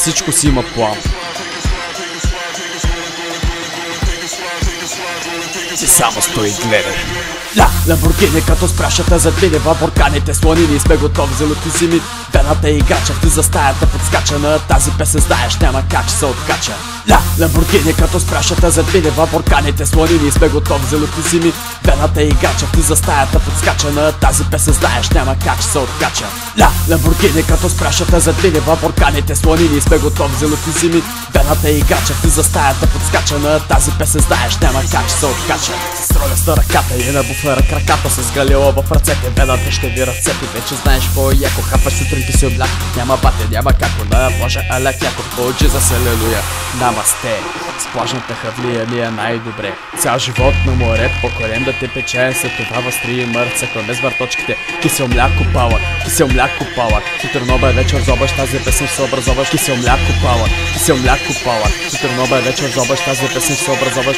всичко си има план. Ти само стои и гледай. Ламборгини като спрашата зад видева, бурканите слонини, сме готови за лути зими. Вената играча, ти за стаята подскача, на тази песен знаеш, няма как се откача. Ламборгини като спрашата зад видева, бурканите слонини, сме готови за лути зими. Вената играча, ти за стаята подскача, на тази песен знаеш, няма как се откача. Ламборгини като спрашата зад видева, бурканите слонини, сме готови за лути зими. Вената играча, ти за стаята подскача, на тази песен знаеш, няма как се откача. С роля с ръката и на буфера краката, с галила в ръцете, вената ще ви разцепи. Вече знаеш по-яко, хапаш сутринки си обляк. Няма бате, няма како, на плажа аляк яко, получи за селелуя. Намасте, с плажната хавлия ми е най-добре. Цял живот на море, по корем да те пече, след това възстри и мърца, кламе с върточките. Кисел мляко палък, кисел мляко палък. Сутър нова вечер зобаш, тази песен се образоваш. Кисел мляко палък, кисел мляко палък. Сутър нова вечер зобаш, тази песен се образоваш.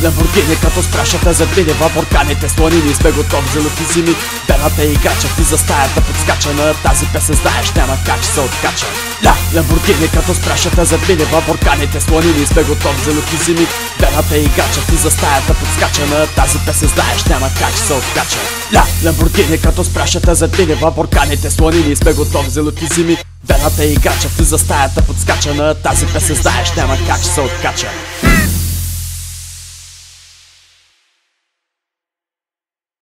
Ламборгини като спрашата зад видева, бурканите слонини, сме готови за лути зими. Вената играча, ти за стаята подскача, на тази песен знаеш, няма как се откача. Ламборгини като спрашата зад видева, бурканите слонини, сме готови за лути зими. Вената играча, ти за стаята подскача, на тази песен знаеш, няма как се откача. Ламборгини като спрашата зад видева, бурканите слонини, сме готови за лути зими. Вената играча, ти за стаята подскача, на тази песен знаеш, няма как се откача.